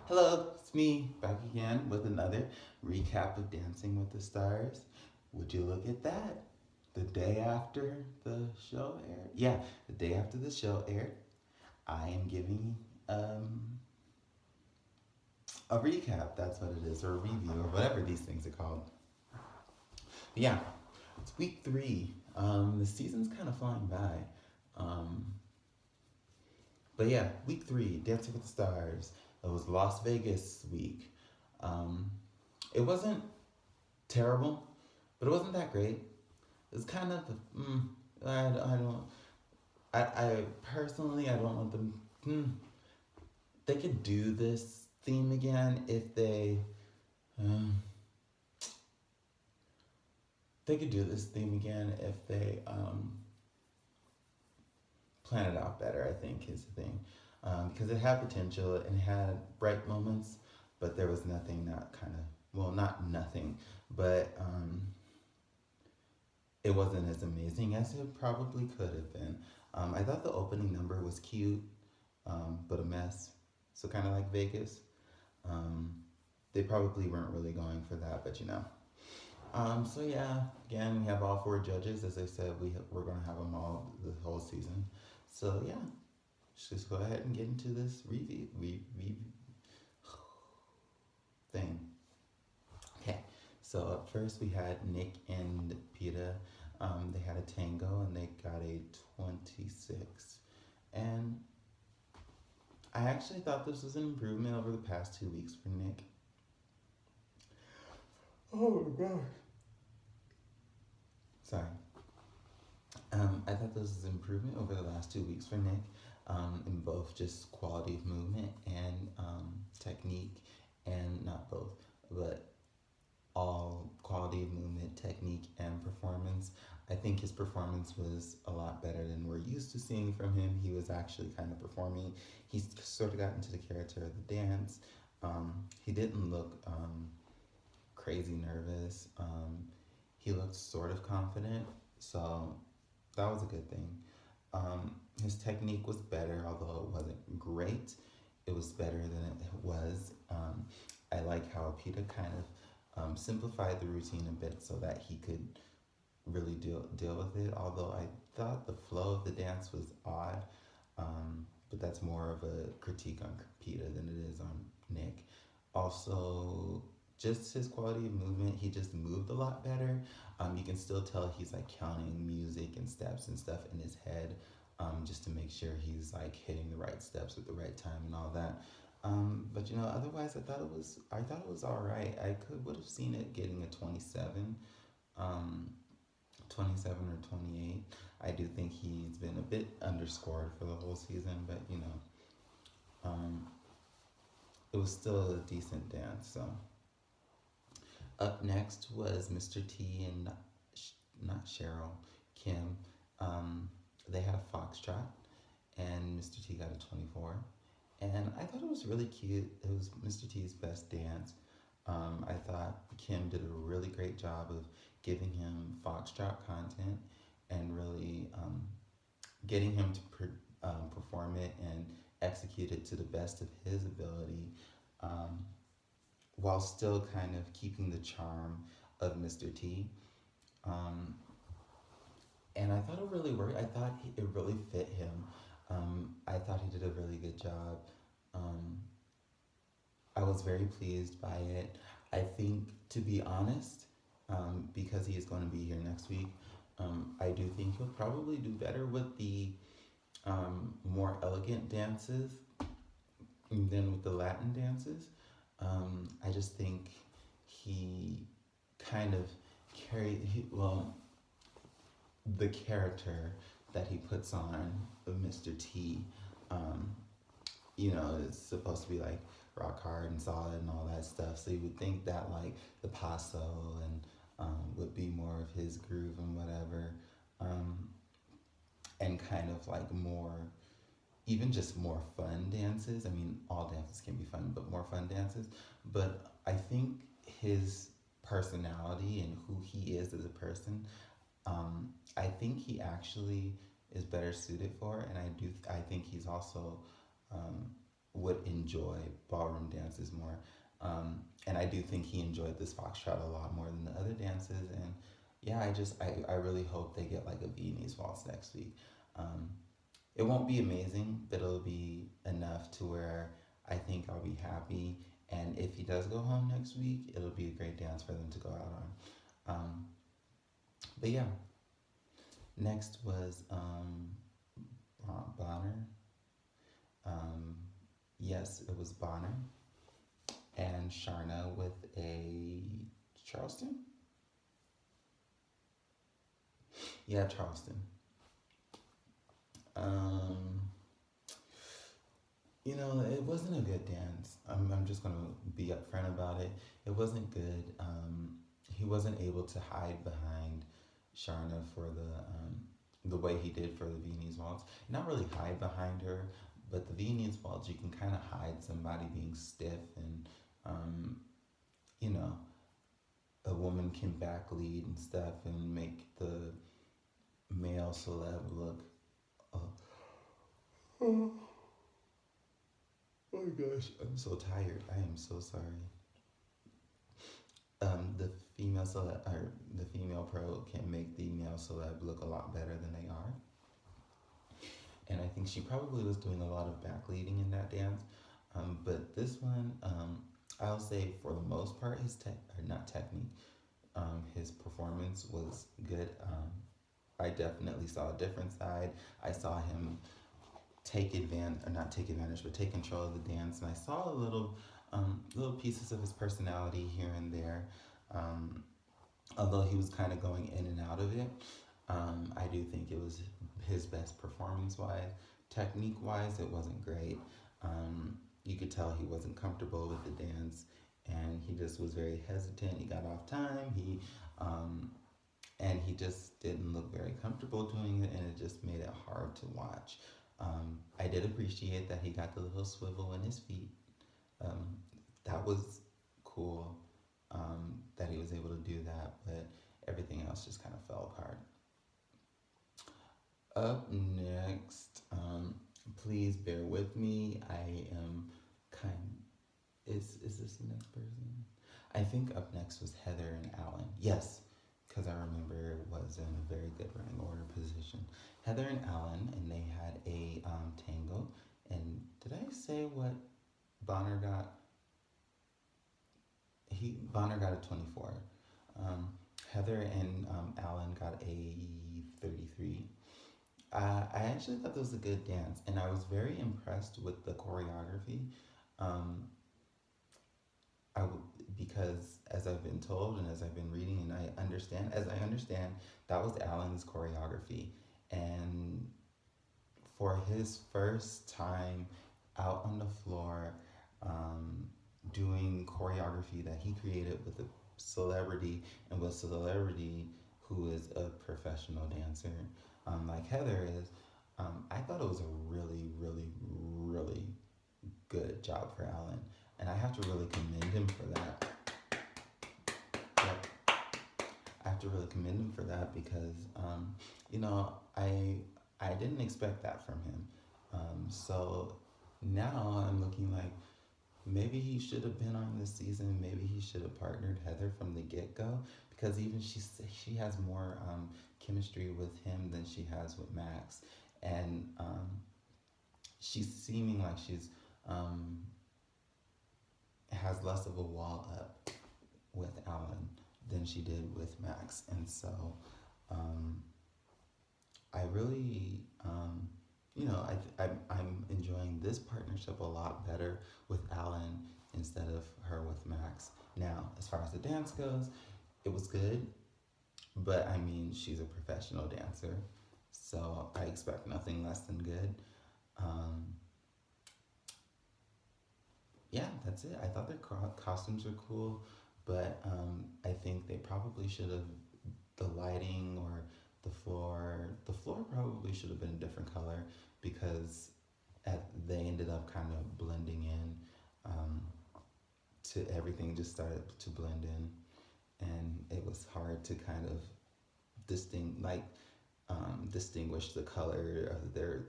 Hello, it's me back again with another recap of Dancing with the Stars. Would you look at that? The day after the show aired? Yeah, the day after the show aired, I am giving a recap. That's what it is, or a review, or whatever these things are called. But yeah, it's week three. The season's kind of flying by. Um, but yeah, week three, Dancing with the Stars. It was Las Vegas week. Um, it wasn't terrible, but it wasn't that great. It's kind of I don't I personally I don't want them. They could do this theme again if they could do this theme again if they plan it out better. I think is the thing, because it had potential and had bright moments, but there was nothing that kind of not nothing, but it wasn't as amazing as it probably could have been. I thought the opening number was cute, but a mess. So kind of like Vegas. Um, they probably weren't really going for that, but you know. So yeah, again we have all four judges. As I said, we're gonna have them all the whole season. So yeah, let's just go ahead and get into this review thing. Okay, so up first we had Nick and Peta. They had a tango and they got a 26. And I actually thought this was an improvement over the past 2 weeks for Nick. Oh my god. Sorry. I thought this was an improvement over the last 2 weeks for Nick, in both just quality of movement and technique, and not both, but all quality of movement, technique, and performance. I think his performance was a lot better than we're used to seeing from him. He was actually kind of performing. He sort of got into the character of the dance. He didn't look crazy nervous. He looked sort of confident, so that was a good thing. His technique was better, although it wasn't great. It was better than it was. I like how Peter kind of simplified the routine a bit so that he could really deal with it. Although I thought the flow of the dance was odd, but that's more of a critique on Peter than it is on Nick. Also, just his quality of movement, he just moved a lot better. You can still tell he's like counting music and steps and stuff in his head, just to make sure he's like hitting the right steps at the right time and all that. But you know, otherwise, I thought it was all right. I could would have seen it getting a 27, um, 27 or 28. I do think he's been a bit underscored for the whole season, but you know, um, it was still a decent dance. So up next was Mr. T and not Cheryl, Kim. Um, they had a foxtrot, and Mr. T got a 24. And I thought it was really cute. It was Mr. T's best dance. I thought Kim did a really great job of giving him foxtrot content and really getting him to perform it and execute it to the best of his ability, um, while still kind of keeping the charm of Mr. T. Um, and I thought it really worked. I thought it really fit him. I thought he did a really good job. Um, I was very pleased by it. I think, to be honest, because he is going to be here next week, I do think he'll probably do better with the more elegant dances than with the Latin dances. I just think he kind of the character that he puts on of Mr. T, um, is supposed to be like rock hard and solid and all that stuff. So you would think that like the paso and would be more of his groove and whatever, um, and kind of like more, even just more fun dances. I mean, all dances can be fun, but more fun dances. But I think his personality and who he is as a person, I think he actually is better suited for, and I think he's also um, would enjoy ballroom dances more. And I do think he enjoyed this foxtrot a lot more than the other dances. And yeah, I really hope they get like a Viennese waltz next week. Um, it won't be amazing, but it'll be enough to where I think I'll be happy. And if he does go home next week, it'll be a great dance for them to go out on. But yeah, next was Bonner. Um, yes, it was Bonner and Sharna with a Charleston. Yeah, Charleston. Um, it wasn't a good dance. I'm just gonna be upfront about it. It wasn't good. He wasn't able to hide behind Sharna for the way he did for the Viennese waltz. Not really hide behind her, but the Viennese waltz you can kind of hide somebody being stiff and um, you know a woman can back lead and stuff and make the male celeb look. Oh, oh my gosh, I'm so tired. I am so sorry. The female celeb or the female pro can make the male celeb look a lot better than they are. And I think she probably was doing a lot of back leading in that dance. But this one, I'll say for the most part, not technique, his performance was good. I definitely saw a different side. I saw him take advantage, or not take advantage, but take control of the dance, and I saw little pieces of his personality here and there. Um, Although he was kind of going in and out of it, I do think it was his best performance wise. Technique wise, it wasn't great. You could tell he wasn't comfortable with the dance, and he just was very hesitant. He got off time. He just didn't look very comfortable doing it, and it just made it hard to watch. I did appreciate that he got the little swivel in his feet. Um, that was cool, that he was able to do that, but everything else just kind of fell apart. Up next, please bear with me. I am kind. Is this the next person? I think up next was Heather and Alan. Yes, because I remember it was in a very good running order position. Heather and Alan, and they had a tango. And did I say what Bonner got? Bonner got a 24. Um, Heather and Alan got a 33. I actually thought that was a good dance, and I was very impressed with the choreography. Um, because as I've been told and as I've been reading and as I understand, that was Alan's choreography, and for his first time out on the floor, um, doing choreography that he created with a celebrity and with a celebrity who is a professional dancer, like Heather is. I thought it was a really, really, really good job for Alan, and I have to really commend him for that. Yep. I have to really commend him for that because, you know, I didn't expect that from him. So now I'm looking like maybe he should have been on this season. Maybe he should have partnered Heather from the get go because even she has more chemistry with him than she has with Max, and she's seeming like she's um, has less of a wall up with Alan than she did with Max, and so um, I really, I'm enjoying this partnership a lot better with Alan instead of her with Max. Now, as far as the dance goes, it was good, but I mean, she's a professional dancer, so I expect nothing less than good. Um, yeah, that's it. I thought their costumes were cool, but I think they probably should have the lighting or the floor probably should have been a different color because they ended up kind of blending in, to everything just started to blend in, and it was hard to kind of distinguish the color of their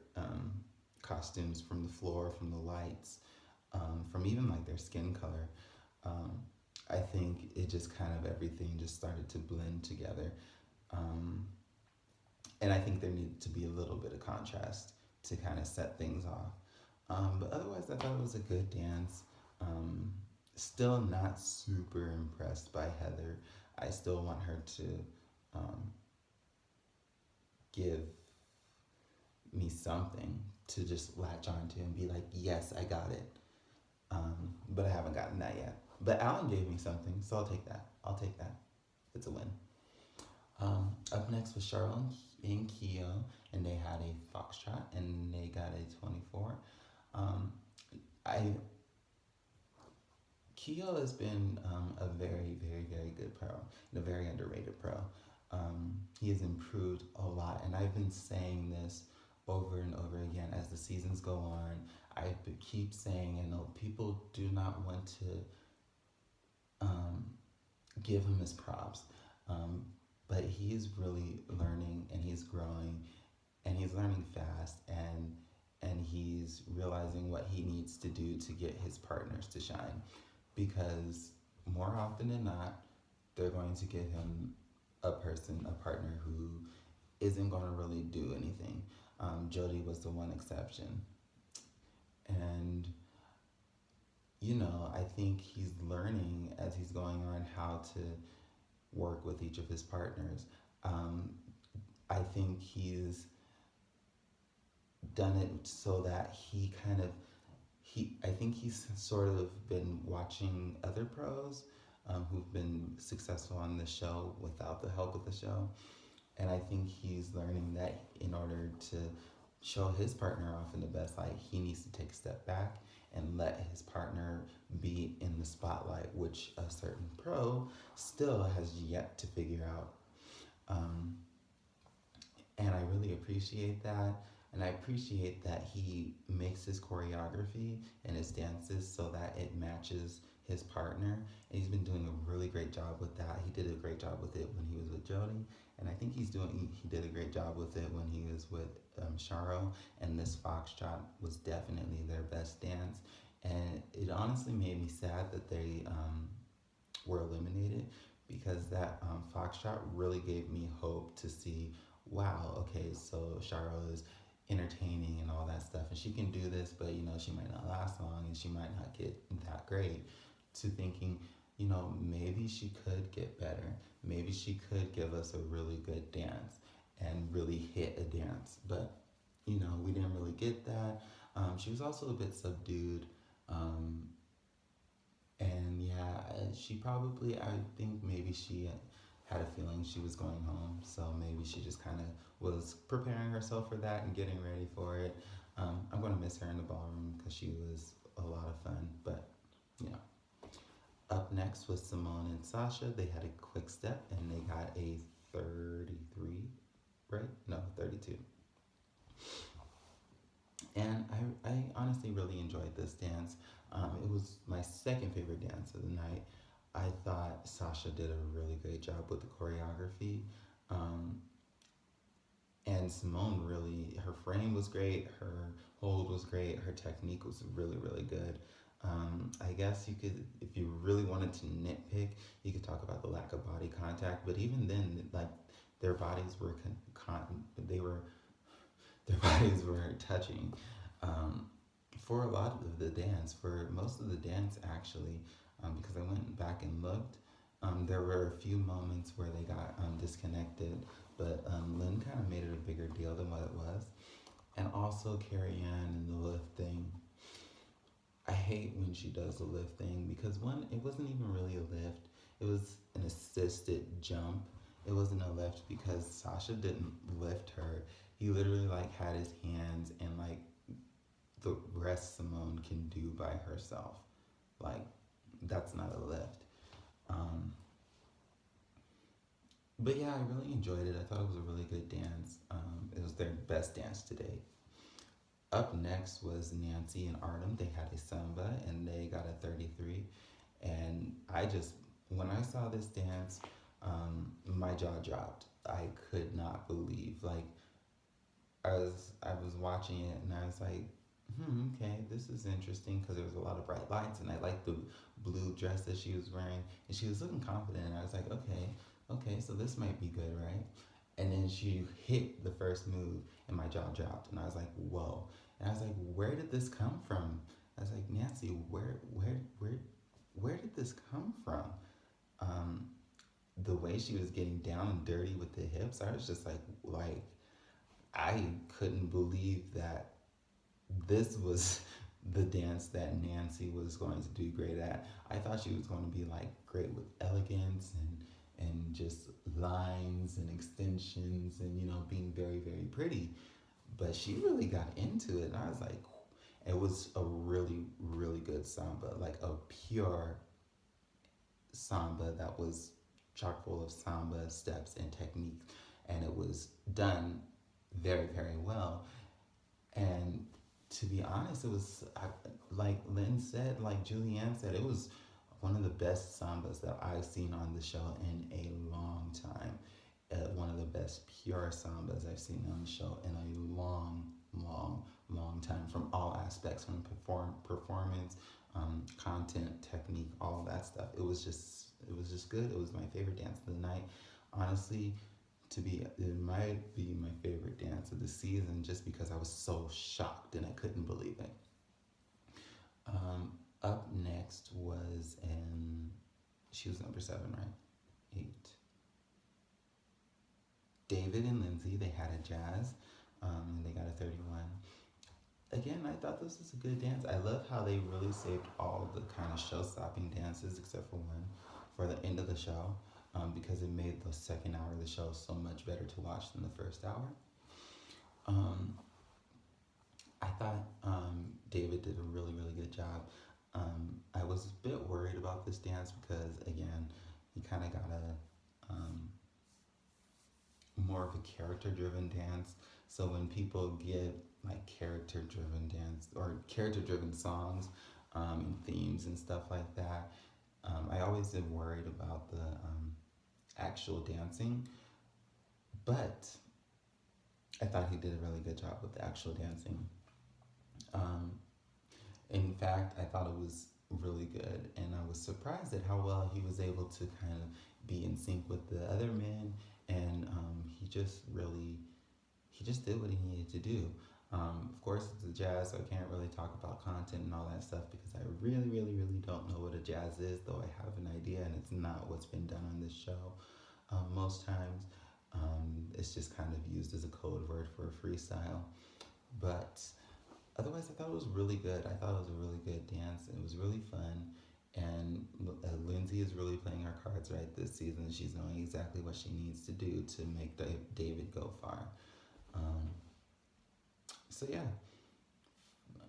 costumes, from the floor, from the lights, from even like their skin color. Um, I think it just kind of everything just started to blend together. Um, and I think there needed to be a little bit of contrast to kind of set things off. But otherwise, I thought it was a good dance. Um, Still not super impressed by Heather. I still want her to um, give me something to just latch onto and be like, yes, I got it. But I haven't gotten that yet. But Alan gave me something, so I'll take that. I'll take that. It's a win. Up next was Charlotte and Keo, and they had a foxtrot, and they got a 24. Um, I Keo has been a very, very, very good pro and a very underrated pro. He has improved a lot, and I've been saying this over and over again as the seasons go on. Keep saying, and people do not want to um, give him his props, um, but he is really learning and he's growing, and he's learning fast, and he's realizing what he needs to do to get his partners to shine, because more often than not, they're going to give him a partner who isn't going to really do anything. Jody was the one exception. And, I think he's learning as he's going on how to work with each of his partners. Um, I think he's done it so that I think he's sort of been watching other pros who've been successful on the show without the help of the show. And I think he's learning that in order to show his partner off in the best light, he needs to take a step back and let his partner be in the spotlight, which a certain pro still has yet to figure out. Um, and I really appreciate that. And I appreciate that he makes his choreography and his dances so that it matches his partner. And he's been doing a really great job with that. He did a great job with it when he was with Jody. And I think he did a great job with it when he was with Charo. And this Foxtrot was definitely their best dance. And it honestly made me sad that they were eliminated, because that Foxtrot really gave me hope to see, wow, okay, so Charo is entertaining and all that stuff, and she can do this, but she might not last long and she might not get that great. To thinking, maybe she could get better. Maybe she could give us a really good dance and really hit a dance, but we didn't really get that. She was also a bit subdued. Um, and yeah, she probably, I think maybe she had a feeling she was going home. So maybe she just kind of was preparing herself for that and getting ready for it. I'm going to miss her in the ballroom because she was a lot of fun. But yeah. Up next was Simone and Sasha. They had a quick step and they got a 33, right? No, 32. And I honestly really enjoyed this dance. It was my second favorite dance of the night. I thought Sasha did a really great job with the choreography. Um, and Simone really, her frame was great, her hold was great, her technique was really, really good. I guess you could, if you really wanted to nitpick, you could talk about the lack of body contact. But even then, like their bodies were they were their bodies were touching for a lot of the dance, for most of the dance actually, because I went back and looked. There were a few moments where they got disconnected, but Lynn kind of made it a bigger deal than what it was. And also Carrie Ann and the lift thing. I hate when she does the lift thing because one, it wasn't even really a lift. It was an assisted jump. It wasn't a lift because Sasha didn't lift her. He literally like had his hands and like the rest Simone can do by herself. Like that's not a lift. Um, but yeah, I really enjoyed it. I thought it was a really good dance. It was their best dance to date. Up next was Nancy and Artem. They had a samba and they got a 33. And when I saw this dance, my jaw dropped. I could not believe, like, I was watching it and I was like, okay, this is interesting because there was a lot of bright lights and I liked the blue dress that she was wearing and she was looking confident and I was like, okay, so this might be good, right? And then she hit the first move and my jaw dropped and I was like, whoa. And I was like, where did this come from? I was like, Nancy, where did this come from? Um, the way she was getting down and dirty with the hips, I was just like I couldn't believe that this was the dance that Nancy was going to do great at. I thought she was going to be like great with elegance and just lines and extensions and being very very pretty, but she really got into it and I was like, it was a really really good samba, like a pure samba that was chock full of samba steps and technique, and it was done very very well. And to be honest, it was like Lynn said, like Julianne said, it was one of the best sambas that I've seen on the show in a long time. One of the best pure sambas I've seen on the show in a long time, from all aspects, from performance, content, technique, all of that stuff. It was just good. It was my favorite dance of the night. Honestly, it might be my favorite dance of the season just because I was so shocked and I couldn't believe it. Up next was she was number 7, right? 8. David and Lindsay, they had a jazz, and they got a 31. Again, I thought this was a good dance. I love how they really saved all the kind of show-stopping dances except for one for the end of the show, because it made the second hour of the show so much better to watch than the first hour. Um, I thought David did a really, really good job. I was a bit worried about this dance because, again, he kind of got a more of a character-driven dance. So when people get like character-driven dance or character-driven songs and themes and stuff like that, I always am worried about the actual dancing. But I thought he did a really good job with the actual dancing. Um, In fact, I thought it was really good, and I was surprised at how well he was able to kind of be in sync with the other men, and he just did what he needed to do. Of course, it's a jazz, so I can't really talk about content and all that stuff because I really, really, really don't know what a jazz is, though I have an idea, and it's not what's been done on this show. Most times, it's just kind of used as a code word for a freestyle, but otherwise, I thought it was really good. I thought it was a really good dance. It was really fun. And Lindsay is really playing her cards right this season. She's knowing exactly what she needs to do to make David go far. Um, so, yeah.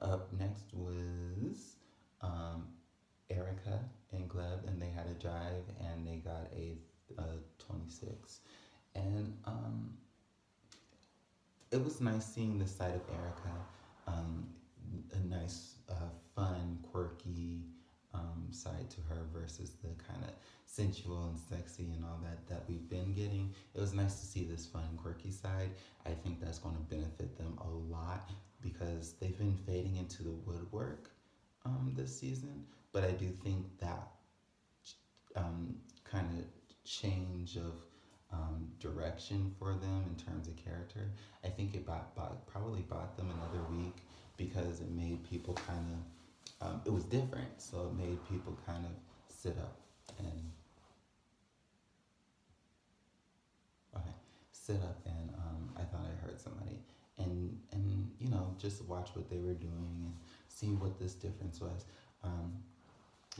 Up next was um, Erica and Gleb, and they had a jive, and they got a 26. And it was nice seeing the side of Erica, um, a nice, fun, quirky side to her versus the kind of sensual and sexy and all that we've been getting. It was nice to see this fun, quirky side. I think that's going to benefit them a lot because they've been fading into the woodwork this season. But I do think that kind of change of direction for them in terms of character, I think it probably bought them another week because it made people kind of, it was different, so it made people kind of sit up and, okay, sit up and I thought I heard somebody and just watch what they were doing and see what this difference was.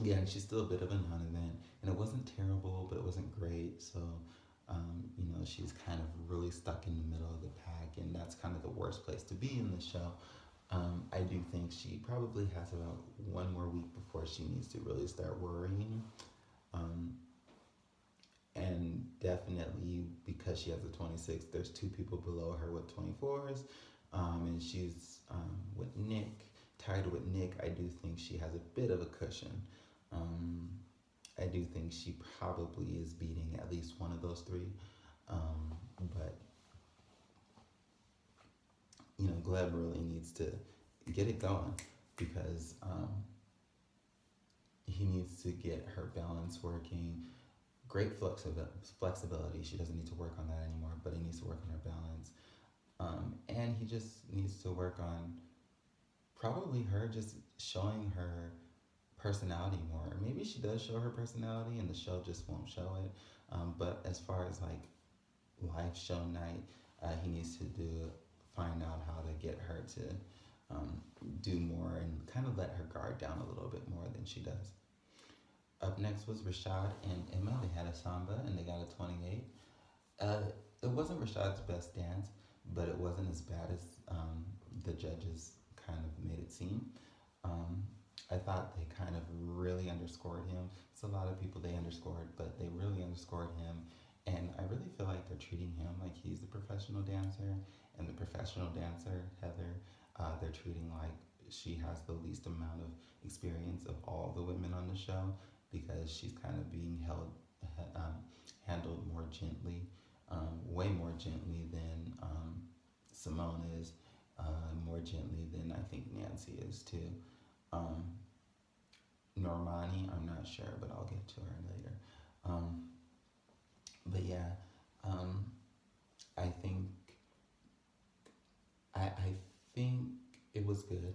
Yeah, and she's still a bit of a non-event, and it wasn't terrible, but it wasn't great. So, she's kind of really stuck in the middle of the pack, and that's kind of the worst place to be in the show. I do think she probably has about one more week before she needs to really start worrying. Um, and definitely because she has a 26, there's two people below her with 24s, and she's with Nick, tied with Nick. I do think she has a bit of a cushion. Um, I do think she probably is beating at least one of those three. But Gleb really needs to get it going because he needs to get her balance working. Great flexibility. She doesn't need to work on that anymore, but he needs to work on her balance. And he just needs to work on probably her just showing her personality more. Maybe she does show her personality and the show just won't show it. But as far as like live show night, he needs to find out how to get her to do more and kind of let her guard down a little bit more than she does. Up next was Rashad and Emma. They had a samba and they got a 28. It wasn't Rashad's best dance, but it wasn't as bad as the judges kind of made it seem. I thought they kind of really underscored him. It's a lot of people they underscored, but they really underscored him. And I really feel like they're treating him like he's the professional dancer, and the professional dancer, Heather, they're treating like she has the least amount of experience of all the women on the show because she's kind of being handled more gently, way more gently than Simone is, more gently than I think Nancy is too. Normani, I'm not sure, but I'll get to her later. But yeah, I think I think it was good.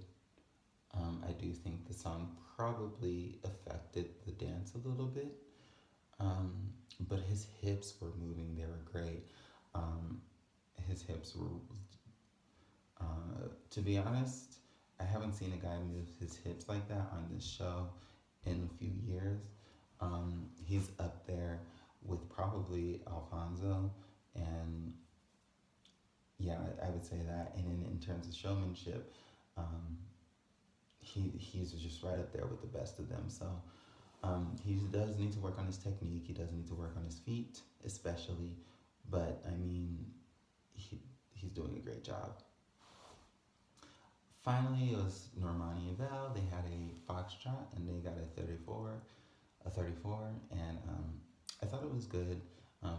I do think the song probably affected the dance a little bit, but his hips were moving. They were great. His hips were, to be honest, I haven't seen a guy move his hips like that on this show in a few years. He's up there with probably Alfonso, and yeah, I would say that. And in terms of showmanship, he's just right up there with the best of them. So he does need to work on his technique. He does need to work on his feet, especially. But I mean, he's doing a great job. Finally, it was Normani and Val. They had a foxtrot and they got a 34, and I thought it was good,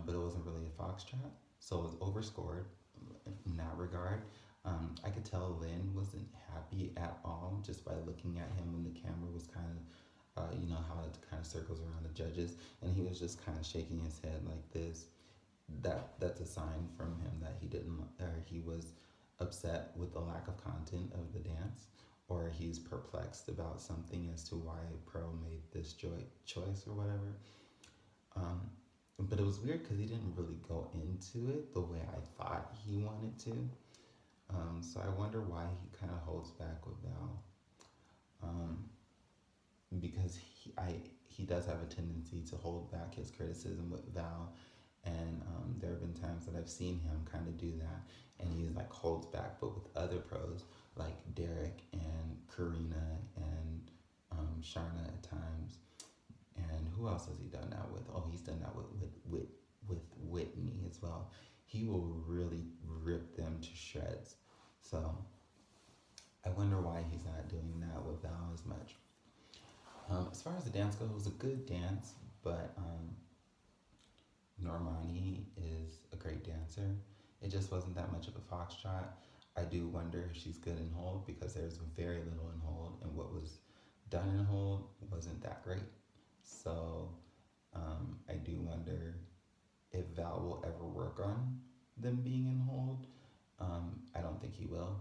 but it wasn't really a foxtrot, so it was overscored in that regard. I could tell Lynn wasn't happy at all just by looking at him when the camera was kind of, how it kind of circles around the judges, and he was just kind of shaking his head like this. That's a sign from him that he didn't, or he was upset with the lack of content of the dance, or he's perplexed about something as to why Pro made this choice or whatever. But it was weird because he didn't really go into it the way I thought he wanted to. So I wonder why he kind of holds back with Val. Because he does have a tendency to hold back his criticism with Val, and there have been times that I've seen him kind of do that, and he's like holds back. But with other pros like Derek and Karina and Sharna at times, and who else has he done that with? Oh, he's done that with Whitney as well. He will really rip them to shreds. So I wonder why he's not doing that with Val as much. As far as the dance goes, it was a good dance, but Normani is a great dancer. It just wasn't that much of a foxtrot. I do wonder if she's good in hold because there's very little in hold, and what was done in hold wasn't that great. So I do wonder if Val will ever work on them being in hold. I don't think he will.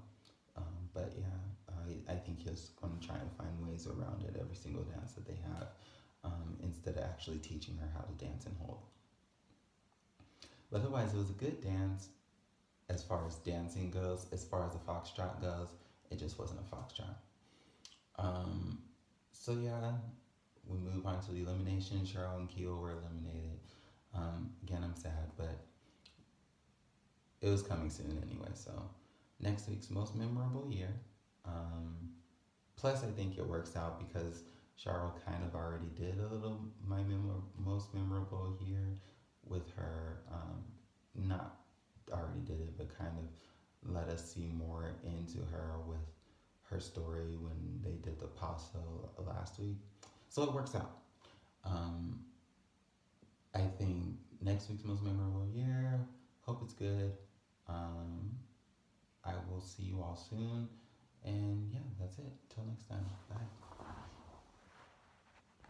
But yeah, I think he's going to try and find ways around it every single dance that they have, instead of actually teaching her how to dance and hold. But otherwise, it was a good dance as far as dancing goes. As far as the foxtrot goes, it just wasn't a foxtrot. So yeah, we move on to the elimination. Cheryl and Keo were eliminated. Again, I'm sad, but it was coming soon anyway. So next week's most memorable year. Plus, I think it works out because Cheryl kind of already did a little most memorable year with her. Not already did it, but kind of let us see more into her with her story when they did the paso last week. So it works out. I think next week's most memorable year. Hope it's good. I will see you all soon. And yeah, that's it. Till next time. Bye.